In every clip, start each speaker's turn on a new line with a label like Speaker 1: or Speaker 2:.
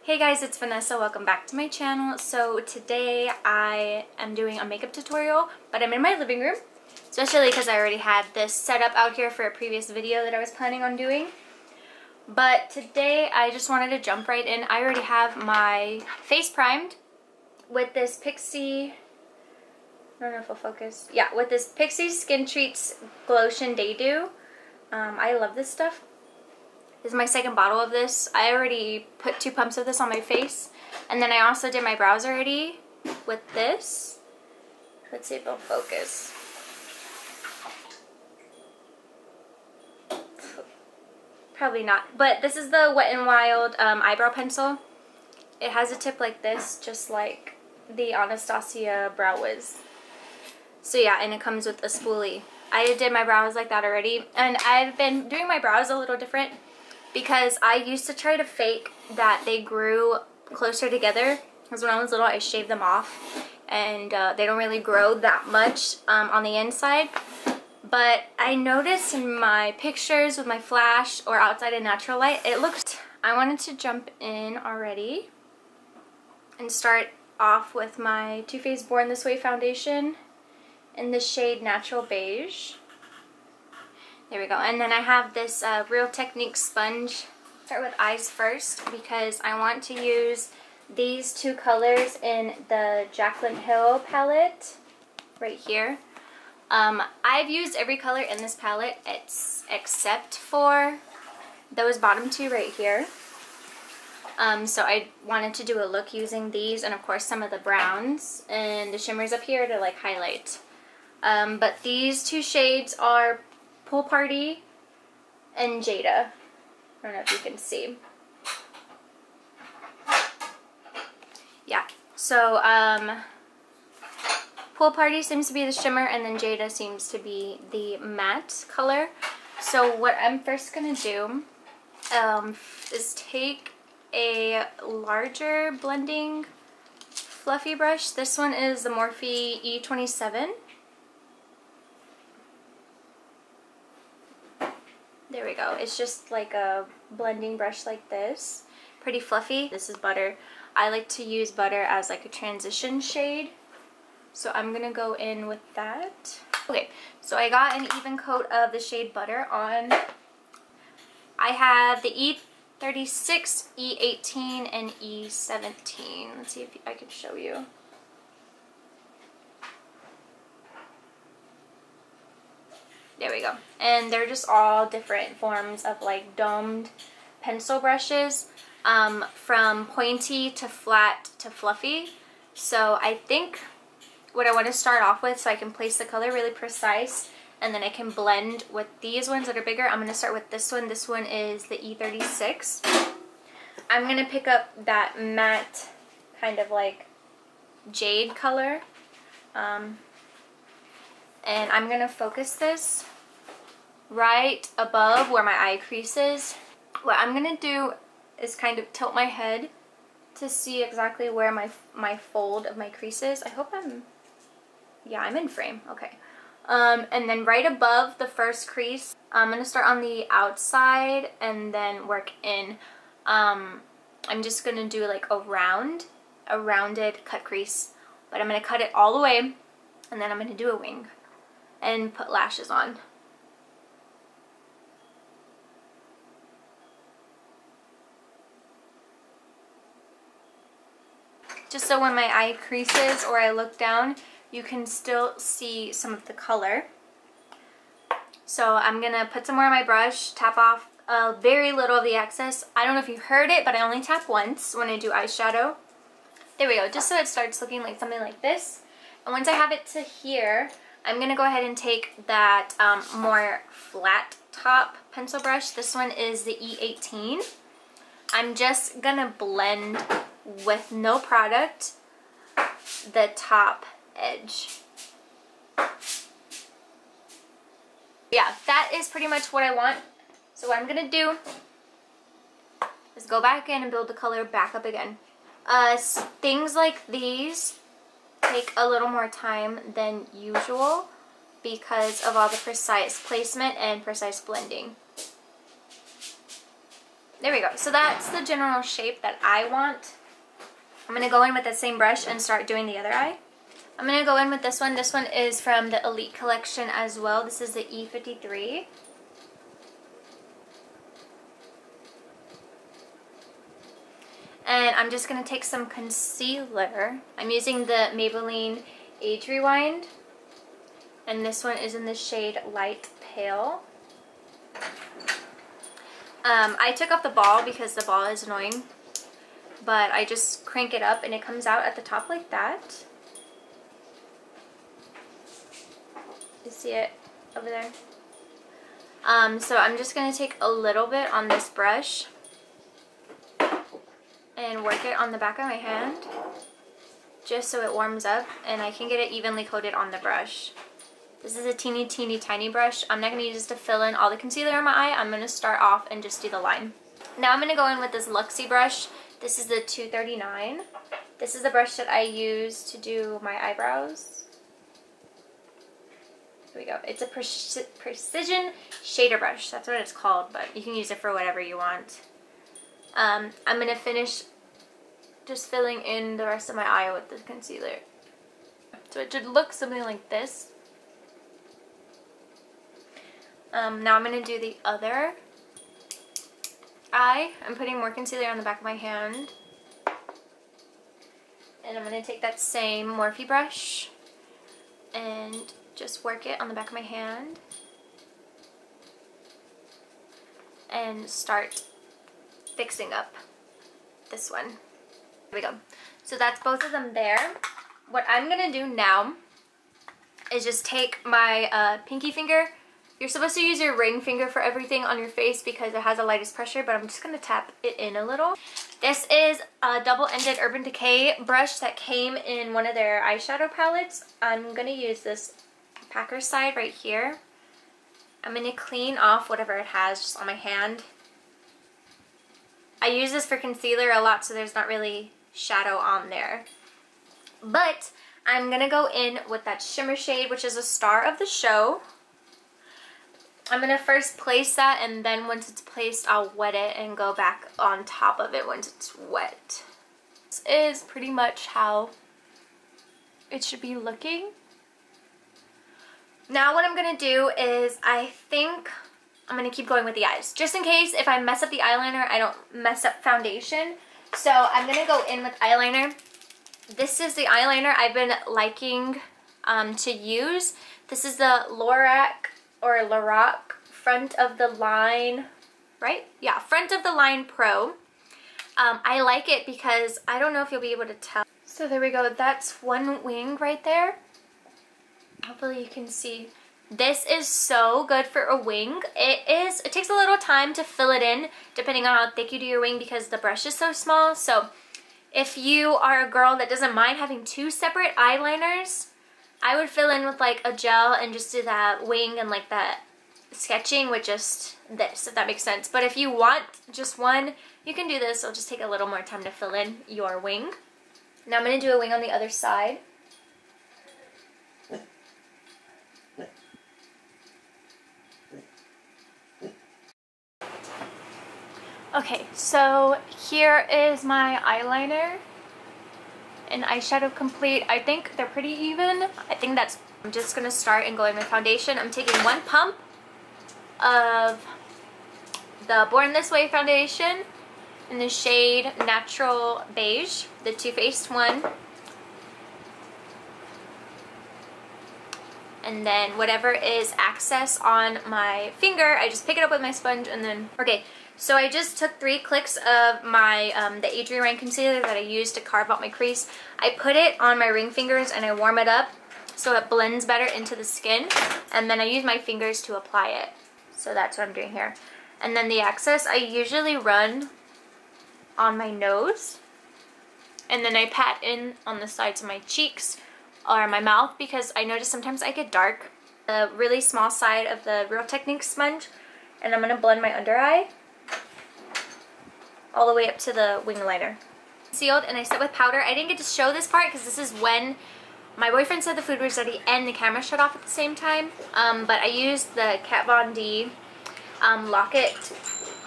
Speaker 1: Hey guys, it's Vanessa. Welcome back to my channel. So today I am doing a makeup tutorial, but I'm in my living room, especially because I already had this set up out here for a previous video that I was planning on doing. But today I just wanted to jump right in. I already have my face primed with this Pixie, I don't know if it'll focus. Yeah, with this Pixie Skin Treats Glotion Day Dew. I love this stuff. This is my second bottle of this. I already put 2 pumps of this on my face. And then I also did my brows already with this. Let's see if it'll focus. Probably not. But this is the Wet n Wild eyebrow pencil. It has a tip like this, just like the Anastasia Brow Wiz. So yeah, and it comes with a spoolie. I did my brows like that already. And I've been doing my brows a little different, because I used to try to fake that they grew closer together, because when I was little I shaved them off and they don't really grow that much on the inside. But I noticed in my pictures with my flash or outside in natural light, it looked... I wanted to jump in already and start off with my Too Faced Born This Way foundation in the shade Natural Beige. There we go. And then I have this Real Technique sponge. Start with eyes first because I want to use these 2 colors in the Jaclyn Hill palette right here. I've used every color in this palette except for those bottom 2 right here. So I wanted to do a look using these and of course some of the browns and the shimmers up here to like highlight. But these 2 shades are Pool Party and Jada. I don't know if you can see. Yeah, so Pool Party seems to be the shimmer and then Jada seems to be the matte color. So what I'm first going to do is take a larger blending fluffy brush. This one is the Morphe E27. There we go. It's just like a blending brush like this. Pretty fluffy. This is Butter. I like to use Butter as like a transition shade. So I'm going to go in with that. Okay, so I got an even coat of the shade Butter on. I have the E36, E18, and E17. Let's see if I can show you. There we go. And they're just all different forms of like domed pencil brushes, from pointy to flat to fluffy. So I think what I want to start off with, so I can place the color really precise and then I can blend with these ones that are bigger. I'm going to start with this one. This one is the E36. I'm going to pick up that matte kind of like jade color. And I'm going to focus this right above where my eye crease is. What I'm going to do is kind of tilt my head to see exactly where my fold of my crease is. I hope I'm in frame. Okay. And then right above the first crease, I'm going to start on the outside and then work in. I'm just going to do like a rounded cut crease. But I'm going to cut it all the way and then I'm going to do a wing and put lashes on. Just so when my eye creases or I look down, you can still see some of the color. So I'm going to put some more on my brush, tap off very little of the excess. I don't know if you heard it, but I only tap once when I do eyeshadow. There we go, just so it starts looking like something like this. And once I have it to here, I'm going to go ahead and take that more flat top pencil brush. This one is the E18. I'm just going to blend with no product the top edge. Yeah, that is pretty much what I want. So what I'm going to do is go back in and build the color back up again. Things like these take a little more time than usual because of all the precise placement and precise blending. there we go. So that's the general shape that I want. I'm going to go in with the same brush and start doing the other eye. I'm going to go in with this one. This one is from the Elite collection as well. This is the E53. And I'm just going to take some concealer. I'm using the Maybelline Age Rewind. And this one is in the shade Light Pale. I took off the ball because the ball is annoying. But I just crank it up and it comes out at the top like that. You see it over there? So I'm just going to take a little bit on this brush and work it on the back of my hand just so it warms up and I can get it evenly coated on the brush. This is a teeny tiny brush. I'm not going to use this to fill in all the concealer in my eye. I'm going to start off and just do the line. Now I'm going to go in with this Luxie brush. This is the 239. This is the brush that I use to do my eyebrows. Here we go. It's a precision shader brush. That's what it's called, but you can use it for whatever you want. I'm going to finish just filling in the rest of my eye with the concealer. So it should look something like this. Now I'm going to do the other eye. I'm putting more concealer on the back of my hand. And I'm going to take that same Morphe brush and just work it on the back of my hand. And start fixing up this one. There we go. So that's both of them there. What I'm going to do now is just take my pinky finger. You're supposed to use your ring finger for everything on your face because it has the lightest pressure, but I'm just going to tap it in a little. This is a double-ended Urban Decay brush that came in one of their eyeshadow palettes. I'm going to use this packer side right here. I'm going to clean off whatever it has just on my hand. I use this for concealer a lot, so there's not really shadow on there. But I'm going to go in with that shimmer shade, which is a star of the show. I'm going to first place that, and then once it's placed, I'll wet it and go back on top of it once it's wet. This is pretty much how it should be looking. Now what I'm going to do is, I think I'm going to keep going with the eyes. Just in case if I mess up the eyeliner, I don't mess up foundation. So I'm going to go in with eyeliner. This is the eyeliner I've been liking to use. This is the Lorac Front of the Line, right? Yeah, Front of the Line Pro. I like it because I don't know if you'll be able to tell. So there we go. That's one wing right there. Hopefully you can see. This is so good for a wing. It takes a little time to fill it in depending on how thick you do your wing because the brush is so small. So if you are a girl that doesn't mind having two separate eyeliners, I would fill in with like a gel and just do that wing and like that sketching with just this, if that makes sense. But if you want just one, you can do this. It'll just take a little more time to fill in your wing. Now I'm going to do a wing on the other side. Okay, so here is my eyeliner and eyeshadow complete. I think they're pretty even. I'm just going to start and go in with foundation. I'm taking one pump of the Born This Way foundation in the shade Natural Beige, the Too Faced one. And then whatever is excess on my finger, I just pick it up with my sponge and then, okay. So I just took 3 clicks of my the Age Rewind concealer that I used to carve out my crease. I put it on my ring fingers and I warm it up so it blends better into the skin. And then I use my fingers to apply it. So that's what I'm doing here. And then the excess I usually run on my nose. And then I pat in on the sides of my cheeks or my mouth because I notice sometimes I get dark. The really small side of the Real Techniques sponge. And I'm going to blend my under eye all the way up to the wing liner. Sealed, and I set with powder. I didn't get to show this part because this is when my boyfriend said the food was ready and the camera shut off at the same time. But I used the Kat Von D Lock-It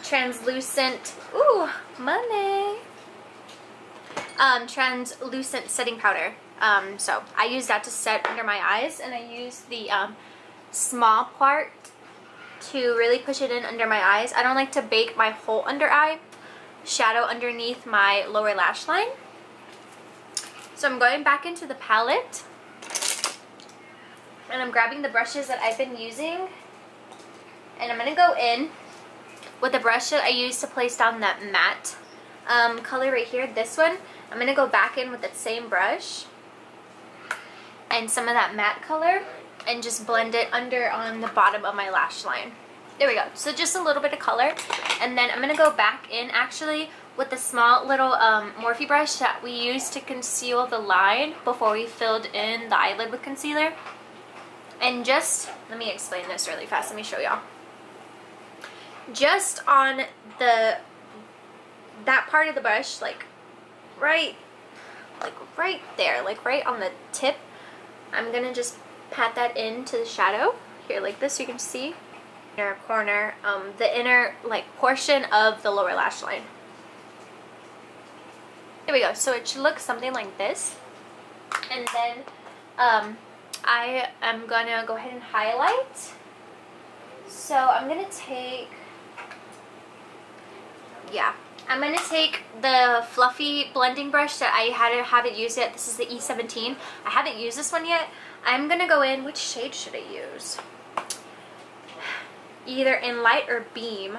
Speaker 1: translucent, money, translucent setting powder. So I use that to set under my eyes, and I use the small part to really push it in under my eyes. I don't like to bake my whole under eye, shadow underneath my lower lash line. So I'm going back into the palette, and I'm grabbing the brushes that I've been using, and I'm going to go in with the brush that I used to place down that matte color right here, this one. I'm going to go back in with that same brush and some of that matte color and just blend it under on the bottom of my lash line. There we go. So just a little bit of color. And then I'm going to go back in actually with the small little Morphe brush that we used to conceal the line before we filled in the eyelid with concealer. And just, let me explain this really fast. Let me show y'all. Just on that part of the brush, like right there, like right on the tip, I'm gonna just pat that into the shadow here like this, so you can see inner corner, the inner like portion of the lower lash line. There we go. So it should look something like this. And then I am gonna go ahead and highlight. So I'm gonna take, I'm going to take the fluffy blending brush that I haven't used yet. This is the E17. I haven't used this one yet. I'm going to go in, which shade should I use? Either in light or beam.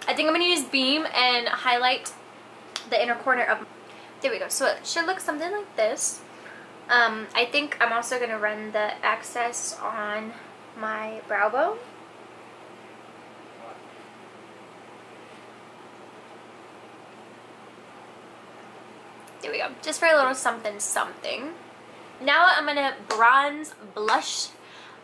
Speaker 1: I think I'm going to use beam and highlight the inner corner of, there we go. So it should look something like this. I think I'm also going to run the excess on my brow bone. There we go, just for a little something something. Now I'm gonna bronze, blush,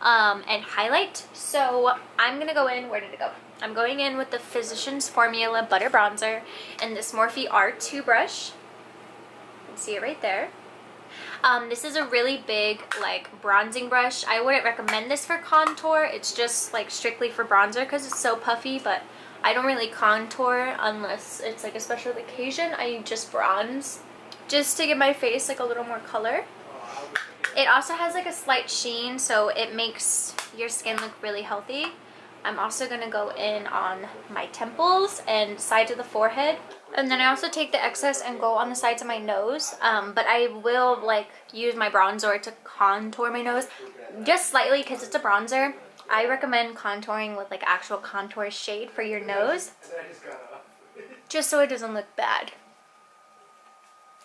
Speaker 1: and highlight. So I'm gonna go in, where did it go? I'm going in with the Physicians Formula Butter Bronzer and this Morphe R2 brush. You can see it right there. This is a really big like bronzing brush. I wouldn't recommend this for contour. It's just like strictly for bronzer because it's so puffy, but I don't really contour unless it's like a special occasion. I just bronze, just to give my face like a little more color. It also has like a slight sheen, so it makes your skin look really healthy. I'm also going to go in on my temples and sides of the forehead. And then I also take the excess and go on the sides of my nose. But I will like use my bronzer to contour my nose just slightly because it's a bronzer. I recommend contouring with like actual contour shade for your nose, just so it doesn't look bad.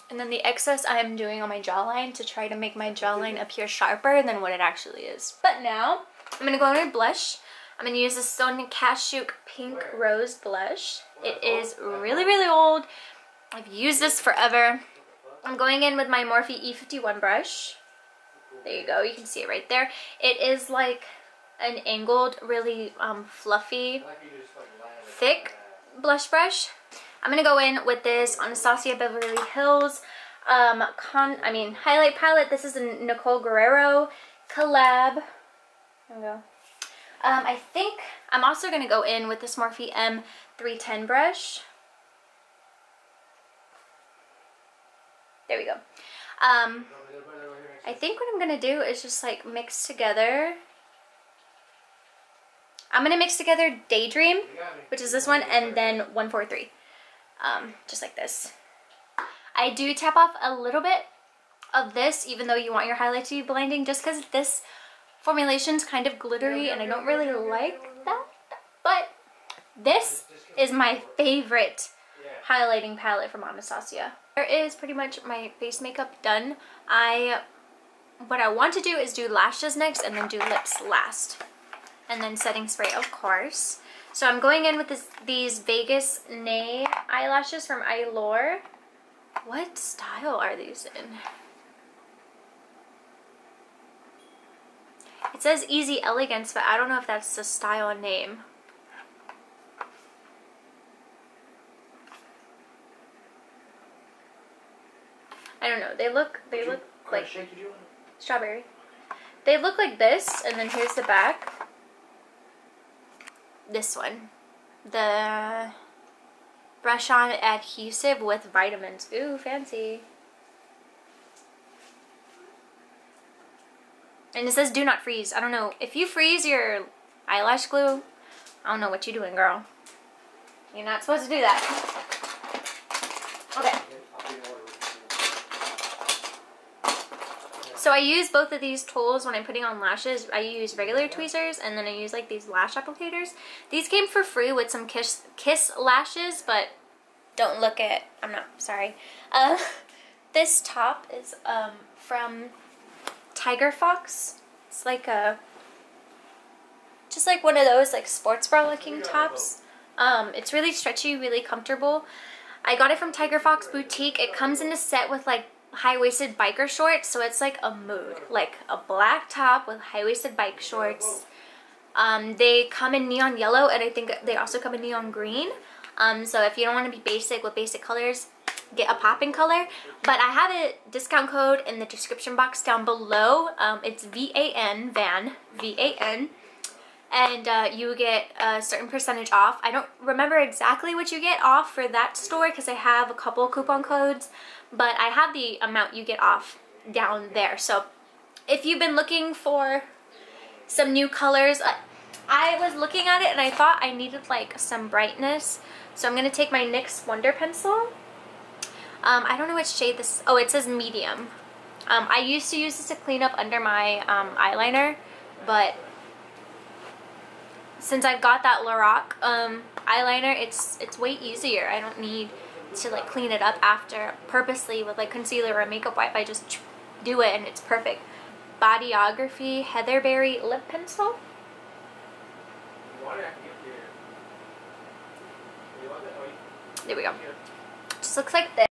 Speaker 1: And then the excess I am doing on my jawline to try to make my jawline appear sharper than what it actually is. But now, I'm going to go in with blush. I'm going to use the Sonia Kashuk Pink Rose Blush. It is really, really old. I've used this forever. I'm going in with my Morphe E51 brush. There you go. You can see it right there. It is like an angled, really fluffy, thick blush brush. I'm going to go in with this Anastasia Beverly Hills highlight palette. This is a Nicole Guerrero collab. There we go. I think I'm also going to go in with this Morphe M310 brush. There we go. I think what I'm going to do is just like mix together. I'm going to mix together Daydream, which is this one, and then 143. Just like this. I do tap off a little bit of this, even though you want your highlight to be blending, just because this formulation's kind of glittery and I don't really like that. But this is my favorite highlighting palette from Anastasia. There is pretty much my face makeup done. What I want to do is do lashes next and then do lips last. And then setting spray, of course. So I'm going in with these Vegas Nay eyelashes from Allure. What style are these in? It says Easy Elegance, but I don't know if that's the style name. I don't know. They look like strawberry. They look like this, and then here's the back. This one. the brush on adhesive with vitamins. Ooh, fancy. And it says do not freeze. I don't know. If you freeze your eyelash glue, I don't know what you're doing, girl. You're not supposed to do that. Okay. So I use both of these tools when I'm putting on lashes. I use regular tweezers and then I use like these lash applicators. These came for free with some Kiss lashes, but don't look at, I'm not, sorry. This top is from Tiger Fox. It's like a, just like one of those like sports bra looking tops. It's really stretchy, really comfortable. I got it from Tiger Fox Boutique. It comes in a set with like high-waisted biker shorts, so it's like a mood. Like a black top with high-waisted bike shorts. They come in neon yellow, and I think they also come in neon green. So if you don't want to be basic with basic colors, get a popping color. But I have a discount code in the description box down below. It's VAN, VAN. And you get a certain percentage off. I don't remember exactly what you get off for that store because I have a couple coupon codes, but I have the amount you get off down there. So if you've been looking for some new colors, I was looking at it and I thought I needed like some brightness. So I'm going to take my NYX Wonder Pencil. I don't know which shade this is. Oh, it says medium. I used to use this to clean up under my eyeliner, but since I've got that Lorac eyeliner, it's way easier. I don't need to like clean it up after purposely with like concealer or a makeup wipe. I just do it and it's perfect. Bodyography Heatherberry lip pencil. There we go. Just looks like this.